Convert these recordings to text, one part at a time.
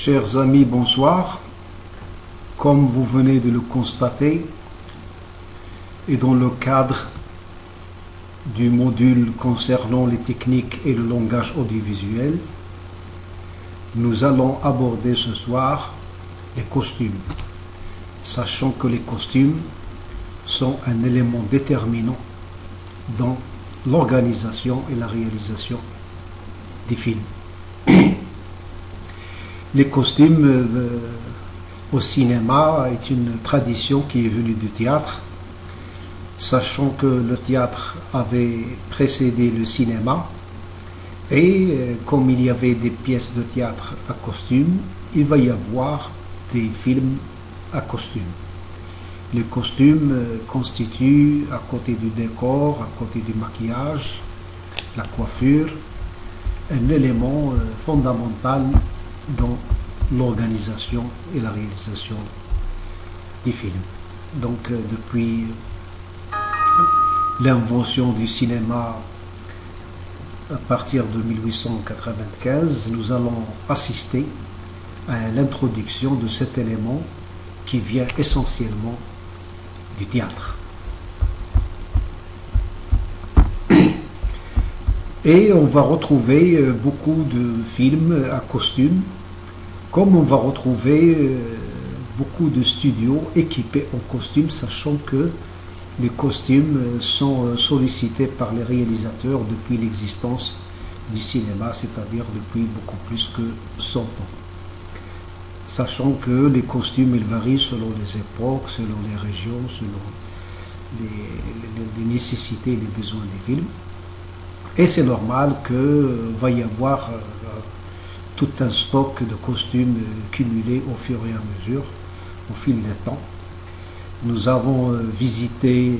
Chers amis, bonsoir. Comme vous venez de le constater, et dans le cadre du module concernant les techniques et le langage audiovisuel, nous allons aborder ce soir les costumes, sachant que les costumes sont un élément déterminant dans l'organisation et la réalisation des films. Les costumes au cinéma est une tradition qui est venue du théâtre, sachant que le théâtre avait précédé le cinéma, et comme il y avait des pièces de théâtre à costume, il va y avoir des films à costume. Les costumes constituent, à côté du décor, à côté du maquillage, la coiffure, un élément fondamental dans l'organisation et la réalisation des films. Donc depuis l'invention du cinéma à partir de 1895, nous allons assister à l'introduction de cet élément qui vient essentiellement du théâtre. Et on va retrouver beaucoup de films à costume, comme on va retrouver beaucoup de studios équipés en costume, sachant que les costumes sont sollicités par les réalisateurs depuis l'existence du cinéma, c'est-à-dire depuis beaucoup plus que 100 ans. Sachant que les costumes, ils varient selon les époques, selon les régions, selon les nécessités et les besoins des films. Et c'est normal qu'il va y avoir tout un stock de costumes cumulés au fur et à mesure, au fil du temps. Nous avons visité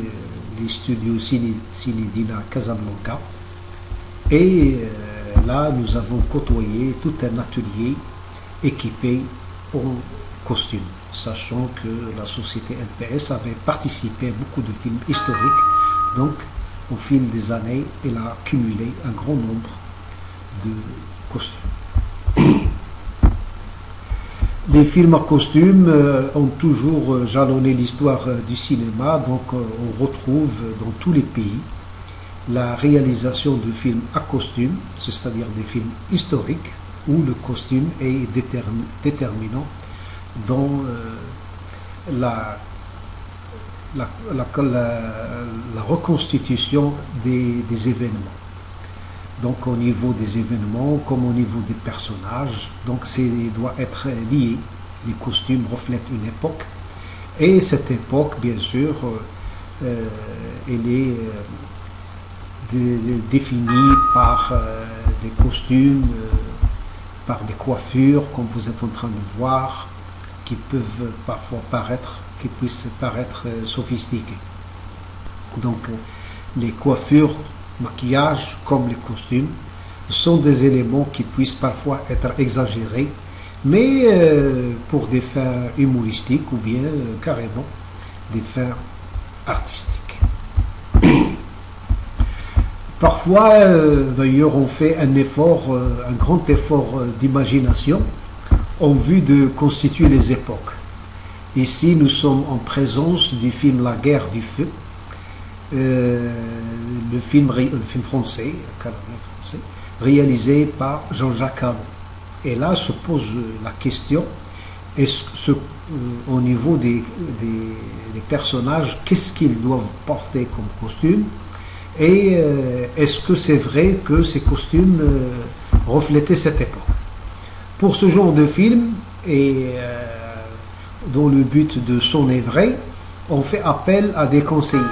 les studios Cinedina Casablanca, et là nous avons côtoyé tout un atelier équipé en costumes, sachant que la société NPS avait participé à beaucoup de films historiques. Donc au fil des années, elle a cumulé un grand nombre de costumes. Les films à costumes ont toujours jalonné l'histoire du cinéma, donc on retrouve dans tous les pays la réalisation de films à costume, c'est-à-dire des films historiques où le costume est déterminant dans la reconstitution des événements. Donc au niveau des événements comme au niveau des personnages, donc doit être lié. Les costumes reflètent une époque, et cette époque, bien sûr, elle est définie par des costumes, par des coiffures, comme vous êtes en train de voir, qui peuvent parfois puissent paraître sophistiquées. Donc les coiffures, maquillage comme les costumes sont des éléments qui puissent parfois être exagérés, mais pour des fins humoristiques ou bien carrément des fins artistiques. Parfois d'ailleurs on fait un grand effort d'imagination en vue de constituer les époques. Ici nous sommes en présence du film La Guerre du Feu, le film français, réalisé par Jean-Jacques Hano. Et là se pose la question, au niveau des personnages, qu'est-ce qu'ils doivent porter comme costume, et est-ce que c'est vrai que ces costumes reflétaient cette époque. Pour ce genre de film, et dont le but de s'enivrer, on fait appel à des conseillers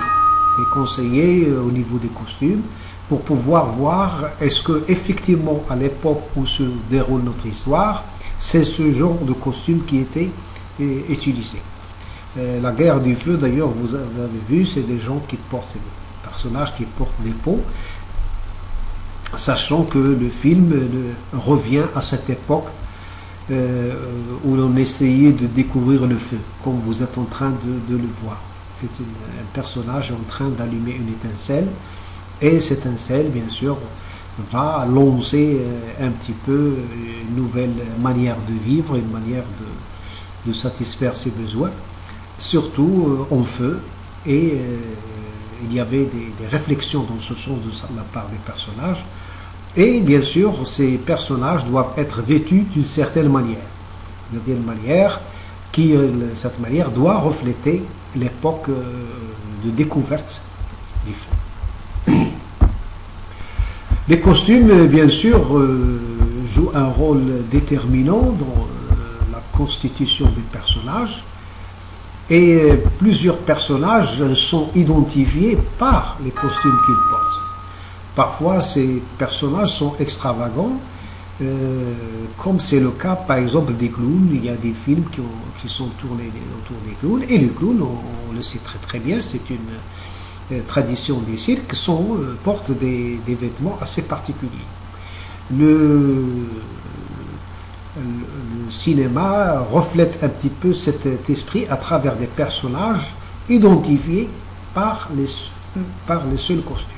au niveau des costumes, pour pouvoir voir est-ce que effectivement à l'époque où se déroule notre histoire, c'est ce genre de costume qui était utilisé. La Guerre du Feu, d'ailleurs, vous avez vu, c'est des gens qui portent, c'est des personnages qui portent des peaux, sachant que le film revient à cette époque où l'on essayait de découvrir le feu, comme vous êtes en train de le voir. C'est un personnage en train d'allumer une étincelle, et cette étincelle, bien sûr, va lancer un petit peu une nouvelle manière de vivre, une manière de satisfaire ses besoins, surtout en feu. Et il y avait des réflexions dans ce sens de la part des personnages. Et bien sûr, ces personnages doivent être vêtus d'une certaine manière. D'une manière qui, cette manière doit refléter l'époque de découverte du feu. Les costumes, bien sûr, jouent un rôle déterminant dans la constitution des personnages. Et plusieurs personnages sont identifiés par les costumes qu'ils portent. Parfois, ces personnages sont extravagants, comme c'est le cas, par exemple, des clowns. Il y a des films qui sont tournés autour des clowns. Et les clowns, on le sait très très bien, c'est une tradition des cirques, portent des vêtements assez particuliers. Le cinéma reflète un petit peu cet esprit à travers des personnages identifiés par les seuls costumes.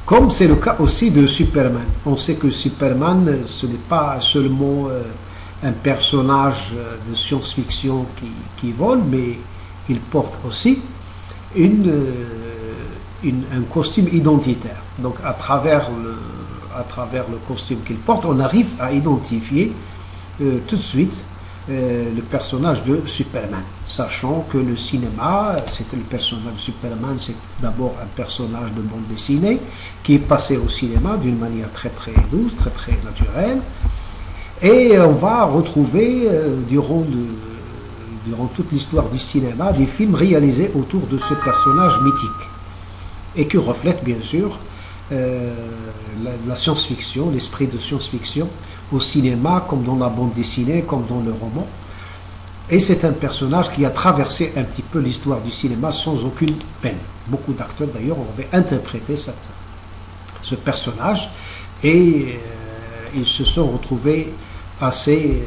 Comme c'est le cas aussi de Superman. On sait que Superman, ce n'est pas seulement un personnage de science-fiction qui vole, mais il porte aussi un costume identitaire. Donc à travers le costume qu'il porte, on arrive à identifier tout de suite le personnage de Superman, sachant que le cinéma, c'était le personnage de Superman, c'est d'abord un personnage de bande dessinée qui est passé au cinéma d'une manière très très douce, très très naturelle, et on va retrouver durant toute l'histoire du cinéma des films réalisés autour de ce personnage mythique et qui reflètent bien sûr la science-fiction, l'esprit de science-fiction au cinéma, comme dans la bande dessinée, comme dans le roman. Et c'est un personnage qui a traversé un petit peu l'histoire du cinéma sans aucune peine. Beaucoup d'acteurs d'ailleurs avaient interprété ce personnage et ils se sont retrouvés assez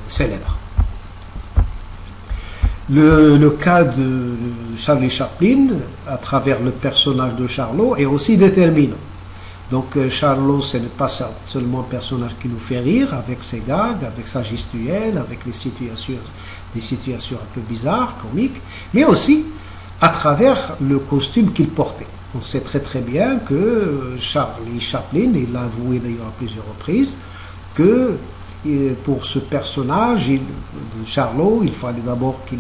célèbres. Le cas de Charlie Chaplin, à travers le personnage de Charlot, est aussi déterminant. Donc Charlot, ce n'est pas seulement un personnage qui nous fait rire, avec ses gags, avec sa gestuelle, avec des situations un peu bizarres, comiques, mais aussi à travers le costume qu'il portait. On sait très très bien que Charlie Chaplin, il l'a avoué d'ailleurs à plusieurs reprises, que pour ce personnage de Charlot, il fallait d'abord qu'il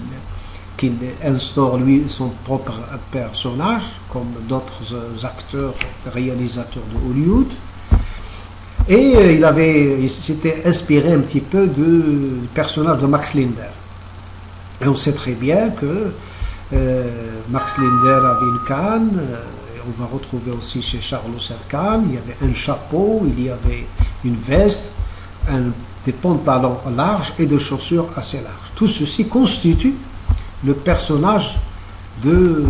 instaure lui son propre personnage, comme d'autres acteurs, réalisateurs de Hollywood. Et il s'était inspiré un petit peu du personnage de Max Linder. Et on sait très bien que Max Linder avait une canne, on va retrouver aussi chez Charlot cette canne, il y avait un chapeau, il y avait une veste, des pantalons larges et des chaussures assez larges. Tout ceci constitue le personnage de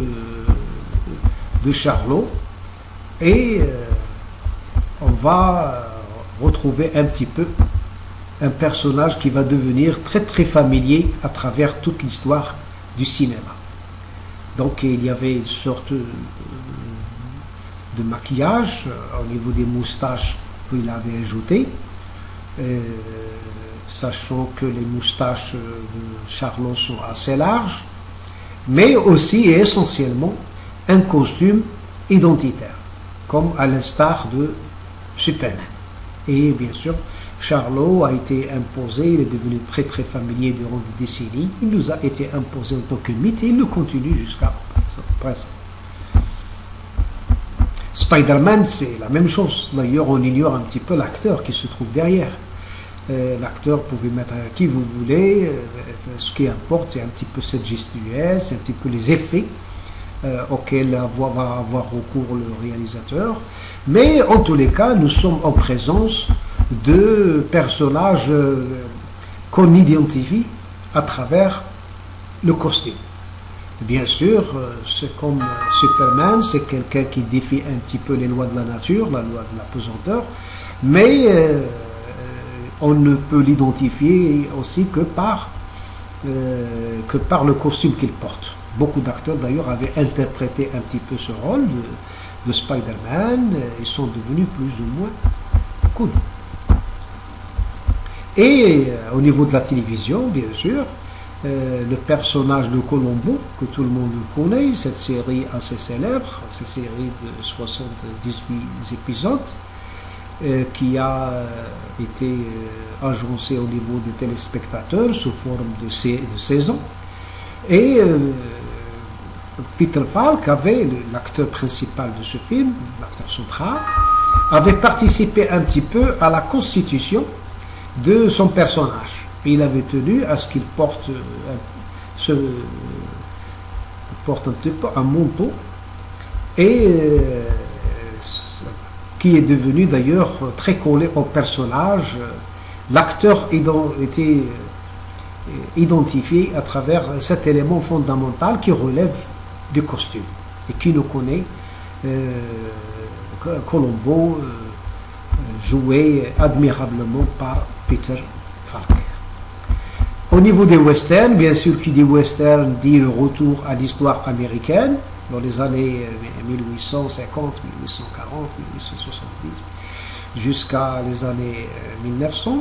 Charlot, et on va retrouver un petit peu un personnage qui va devenir très très familier à travers toute l'histoire du cinéma. Donc il y avait une sorte de maquillage au niveau des moustaches qu'il avait ajouté, sachant que les moustaches de Charlot sont assez larges, mais aussi et essentiellement un costume identitaire, comme à l'instar de Superman. Et bien sûr, Charlot a été imposé, il est devenu très très familier durant des décennies, il nous a été imposé en tant que mythe et il le continue jusqu'à présent. Spider-Man, c'est la même chose. D'ailleurs, on ignore un petit peu l'acteur qui se trouve derrière. L'acteur, vous pouvez mettre qui vous voulez, ce qui importe, c'est un petit peu cette gestuelle, c'est un petit peu les effets auxquels va avoir recours le réalisateur. Mais en tous les cas, nous sommes en présence de personnages qu'on identifie à travers le costume. Bien sûr, c'est comme Superman, c'est quelqu'un qui défie un petit peu les lois de la nature, la loi de la pesanteur, mais on ne peut l'identifier aussi que par le costume qu'il porte. Beaucoup d'acteurs d'ailleurs avaient interprété un petit peu ce rôle de Spider-Man, ils sont devenus plus ou moins connus. Et au niveau de la télévision, bien sûr, le personnage de Colombo, que tout le monde connaît, cette série assez célèbre, cette série de 78 épisodes, qui a été agencée au niveau des téléspectateurs sous forme de saison. Et Peter Falk avait, l'acteur principal de ce film, l'acteur central, avait participé un petit peu à la constitution de son personnage. Il avait tenu à ce qu'il porte un petit peu un manteau et qui est devenu d'ailleurs très collé au personnage. L'acteur était identifié à travers cet élément fondamental qui relève du costume et qui nous connaît Colombo joué admirablement par Peter Falk. Au niveau des westerns, bien sûr, qui dit western dit le retour à l'histoire américaine dans les années 1850, 1840, 1870 jusqu'à les années 1900.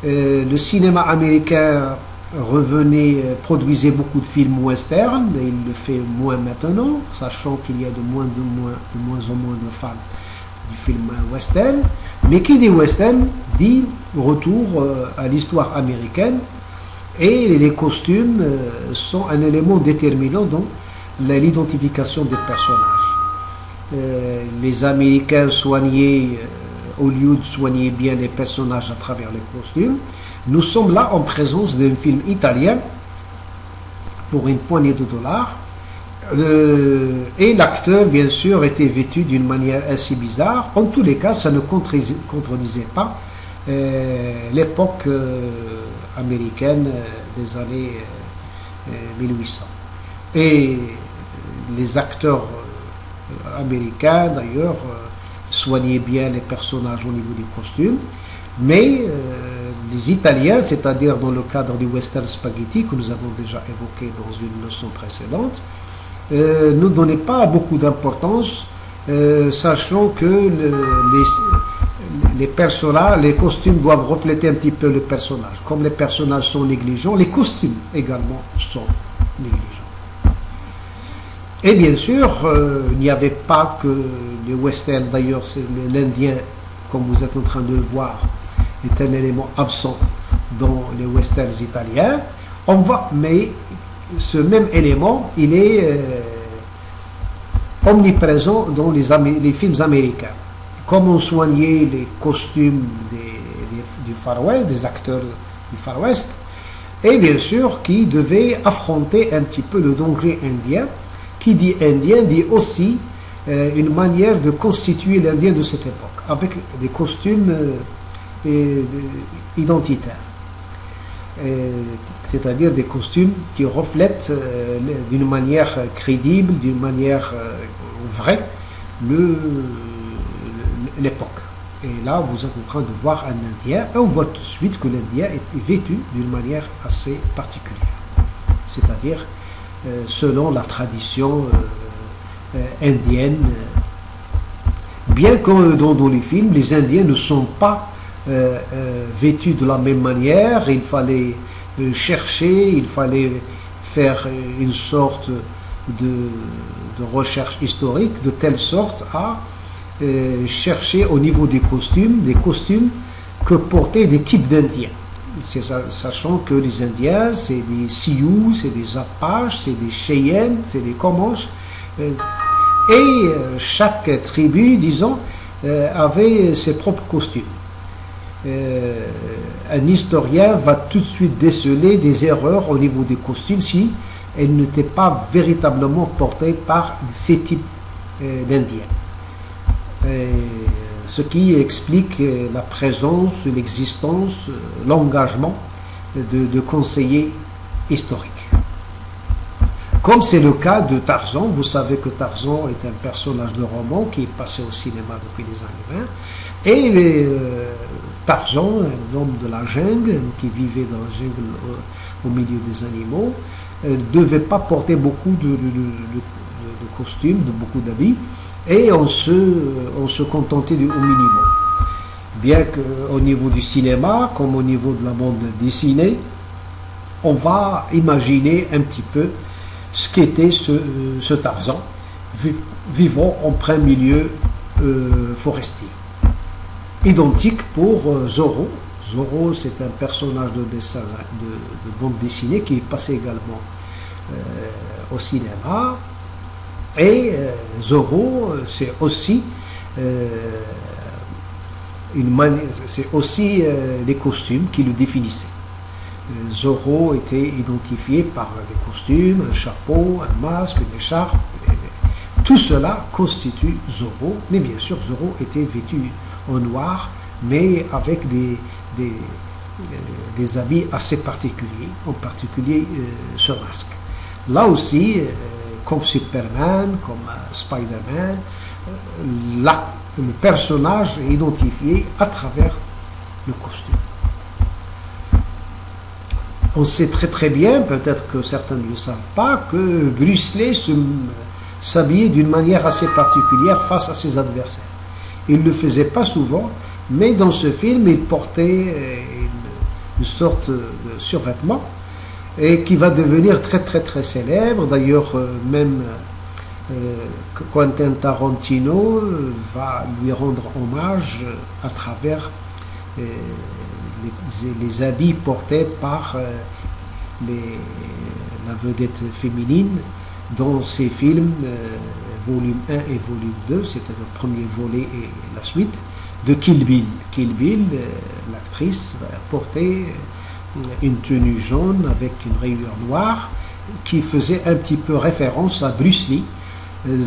Le cinéma américain revenait, produisait beaucoup de films western, et il le fait moins maintenant, sachant qu'il y a de moins en moins de fans du film western. Mais qui dit western dit retour à l'histoire américaine, et les costumes sont un élément déterminant dans l'identification des personnages. Les Américains soignaient, Hollywood soignait bien les personnages à travers les costumes. Nous sommes là en présence d'un film italien pour une poignée de dollars. Et l'acteur, bien sûr, était vêtu d'une manière assez bizarre. En tous les cas, ça ne contredisait pas l'époque américaine des années 1800. Et les acteurs américains, d'ailleurs, soignaient bien les personnages au niveau du costume. Mais les Italiens, c'est-à-dire dans le cadre du western spaghetti que nous avons déjà évoqué dans une leçon précédente, ne donnaient pas beaucoup d'importance, sachant que les costumes doivent refléter un petit peu le personnage. Comme les personnages sont négligents, les costumes également sont négligents. Et bien sûr, il n'y avait pas que les westerns, d'ailleurs l'Indien, comme vous êtes en train de le voir, est un élément absent dans les westerns italiens. Mais ce même élément, il est omniprésent dans les films américains. Comme on soignait les costumes du Far West, des acteurs du Far West, et bien sûr qui devaient affronter un petit peu le danger indien. Qui dit indien dit aussi une manière de constituer l'Indien de cette époque, avec des costumes identitaires. C'est-à-dire des costumes qui reflètent d'une manière crédible, d'une manière vraie, l'époque. Et là, vous êtes en train de voir un Indien, et on voit tout de suite que l'Indien est vêtu d'une manière assez particulière. C'est-à-dire selon la tradition indienne. Bien que dans les films, les Indiens ne sont pas vêtus de la même manière, il fallait chercher, il fallait faire une sorte de recherche historique, de telle sorte à chercher au niveau des costumes que portaient des types d'Indiens. Sachant que les Indiens, c'est des Sioux, c'est des Apaches, c'est des Cheyennes, c'est des Comanches, et chaque tribu, disons, avait ses propres costumes. Un historien va tout de suite déceler des erreurs au niveau des costumes si elles n'étaient pas véritablement portées par ces types d'Indiens. Ce qui explique la présence, l'existence, l'engagement de conseillers historiques. Comme c'est le cas de Tarzan, vous savez que Tarzan est un personnage de roman qui est passé au cinéma depuis les années 20, et Tarzan, un homme de la jungle, qui vivait dans la jungle au milieu des animaux, ne devait pas porter beaucoup de costumes, de beaucoup d'habits, et on se contentait du au minimum. Bien qu'au niveau du cinéma, comme au niveau de la bande dessinée, on va imaginer un petit peu ce qu'était ce Tarzan, vivant en plein milieu forestier. Identique pour Zorro. Zorro, c'est un personnage de bande dessinée qui est passé également au cinéma. Et Zorro, c'est aussi les costumes qui le définissaient. Zorro était identifié par des costumes, un chapeau, un masque, une écharpe. Tout cela constitue Zorro, mais bien sûr Zorro était vêtu en noir, mais avec des habits assez particuliers, en particulier ce masque. Là aussi, comme Superman, comme Spider-Man, le personnage est identifié à travers le costume. On sait très très bien, peut-être que certains ne le savent pas, que Bruce Lee s'habillait d'une manière assez particulière face à ses adversaires. Il ne le faisait pas souvent, mais dans ce film, il portait une sorte de survêtement et qui va devenir très très très célèbre. D'ailleurs, même Quentin Tarantino va lui rendre hommage à travers les habits portés par la vedette féminine dans ces films, volume 1 et volume 2, c'était le premier volet et la suite, de Kill Bill. Kill Bill, l'actrice, portait une tenue jaune avec une rayure noire qui faisait un petit peu référence à Bruce Lee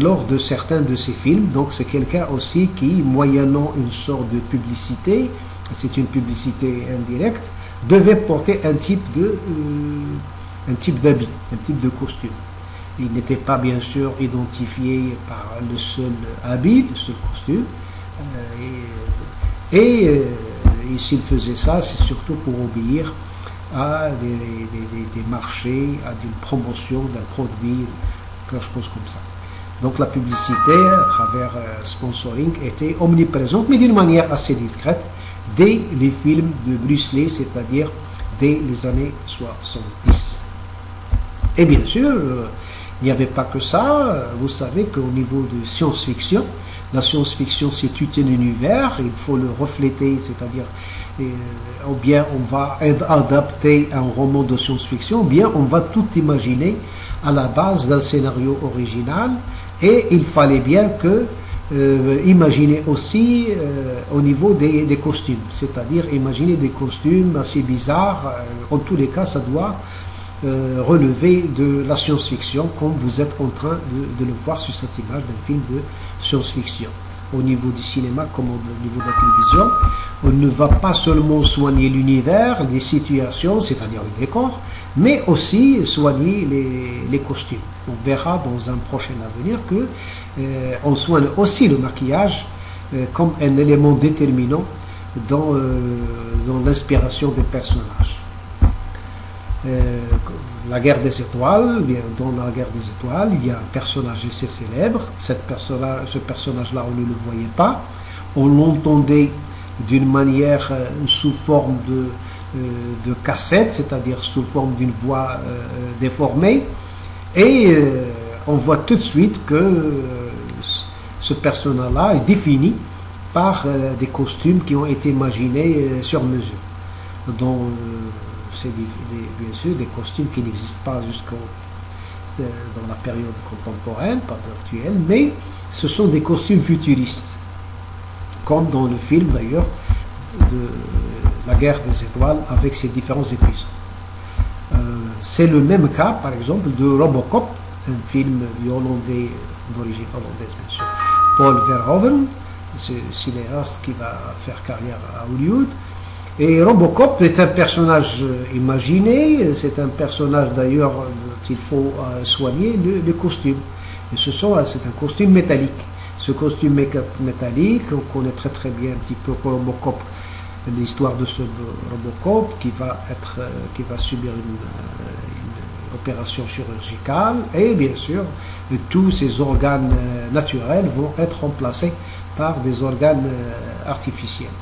lors de certains de ses films. Donc c'est quelqu'un aussi qui, moyennant une sorte de publicité, c'est une publicité indirecte, devait porter un type d'habit, un type de costume. Il n'était pas bien sûr identifié par le seul habit, le seul costume. Et s'il faisait ça, c'est surtout pour obéir à des marchés, à une promotion d'un produit, quelque chose comme ça. Donc la publicité, à travers sponsoring, était omniprésente, mais d'une manière assez discrète, dès les films de Bruce Lee, c'est-à-dire dès les années 70. Et bien sûr, il n'y avait pas que ça. Vous savez qu'au niveau de science-fiction, la science-fiction c'est tout un univers, il faut le refléter, c'est-à-dire ou bien on va adapter un roman de science-fiction, ou bien on va tout imaginer à la base d'un scénario original, et il fallait bien que imaginer aussi au niveau des costumes, c'est-à-dire imaginer des costumes assez bizarres. En tous les cas, ça doit relever de la science-fiction, comme vous êtes en train de le voir sur cette image d'un film de science-fiction. Au niveau du cinéma comme au niveau de la télévision, on ne va pas seulement soigner l'univers, les situations, c'est-à-dire les décors, mais aussi soigner les costumes. On verra dans un prochain avenir que on soigne aussi le maquillage comme un élément déterminant dans l'inspiration des personnages. La guerre des étoiles, bien, dans la guerre des étoiles, il y a un personnage assez célèbre. Ce personnage-là, on ne le voyait pas. On l'entendait d'une manière sous forme de cassette, c'est-à-dire sous forme d'une voix déformée. Et on voit tout de suite que ce personnage-là est défini par des costumes qui ont été imaginés sur mesure. Dont c'est bien sûr des costumes qui n'existent pas dans la période contemporaine, pas actuelle, mais ce sont des costumes futuristes, comme dans le film d'ailleurs de la guerre des étoiles avec ses différents épisodes. C'est le même cas par exemple de Robocop, un film du Hollandais, d'origine hollandaise bien sûr, Paul Verhoeven, ce cinéaste qui va faire carrière à Hollywood. Et Robocop est un personnage imaginé, c'est un personnage d'ailleurs dont il faut soigner le costume. Et c'est un costume métallique. Ce costume métallique, on connaît très très bien un petit peu Robocop, l'histoire de ce Robocop qui va subir opération chirurgicale, et bien sûr, tous ces organes naturels vont être remplacés par des organes artificiels.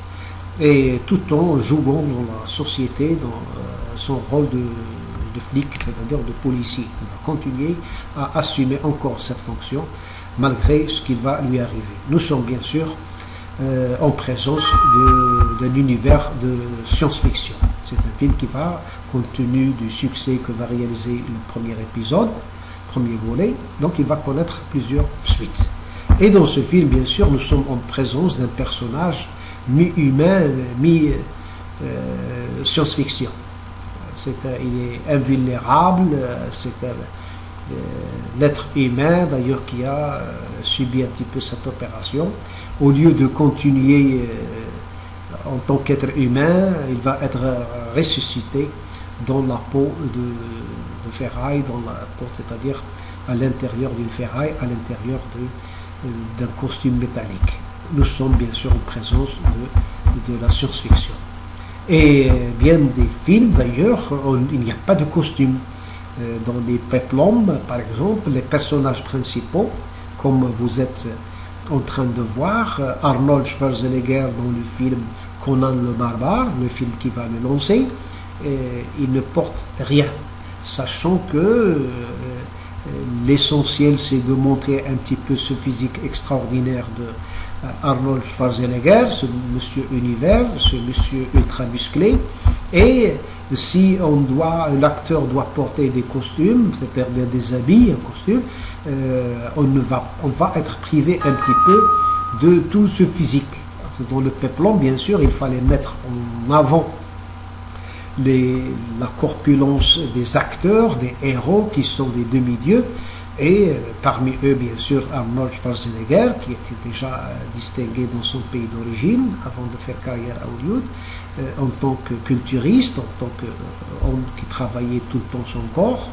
Et tout en jouant dans la société, dans son rôle de flic, c'est-à-dire de policier. Il va continuer à assumer encore cette fonction, malgré ce qui va lui arriver. Nous sommes bien sûr en présence de l'univers de science-fiction. C'est un film qui va, compte tenu du succès que va réaliser le premier épisode, premier volet, donc il va connaître plusieurs suites. Et dans ce film, bien sûr, nous sommes en présence d'un personnage mi-humain, mi-science-fiction. Il est invulnérable, c'est l'être humain d'ailleurs qui a subi un petit peu cette opération. Au lieu de continuer en tant qu'être humain, il va être ressuscité dans la peau de ferraille, c'est-à-dire à l'intérieur d'une ferraille, à l'intérieur d'un costume métallique. Nous sommes bien sûr en présence de la science-fiction. Et bien des films d'ailleurs, il n'y a pas de costume. Dans les péplums, par exemple, les personnages principaux, comme vous êtes en train de voir, Arnold Schwarzenegger dans le film Conan le Barbare, le film qui va le lancer, il ne porte rien, sachant que l'essentiel c'est de montrer un petit peu ce physique extraordinaire de Arnold Schwarzenegger, ce monsieur univers, ce monsieur ultra musclé, et si l'acteur doit porter des costumes, c'est-à-dire des habits, un costume, on va être privé un petit peu de tout ce physique. Dans le péplum, bien sûr, il fallait mettre en avant la corpulence des acteurs, des héros qui sont des demi-dieux, et parmi eux, bien sûr, Arnold Schwarzenegger, qui était déjà distingué dans son pays d'origine, avant de faire carrière à Hollywood, en tant que culturiste, en tant qu'homme qui travaillait tout le temps son corps.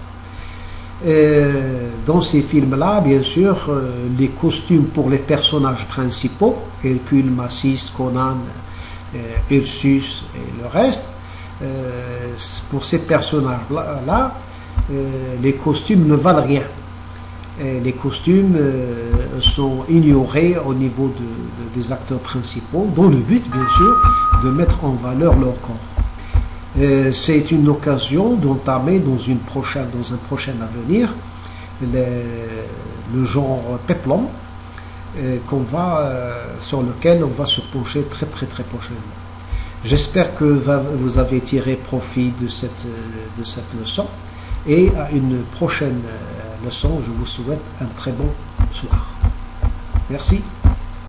Dans ces films-là, bien sûr, les costumes pour les personnages principaux, Hercule, Macis, Conan, Ursus et le reste, pour ces personnages-là, les costumes ne valent rien. Les costumes sont ignorés au niveau des acteurs principaux, dans le but, bien sûr, de mettre en valeur leur corps. C'est une occasion d'entamer dans un prochain avenir le genre péplum sur lequel on va se pencher très prochainement. J'espère que vous avez tiré profit de cette leçon, et à une prochaine leçon, je vous souhaite un très bon soir. Merci.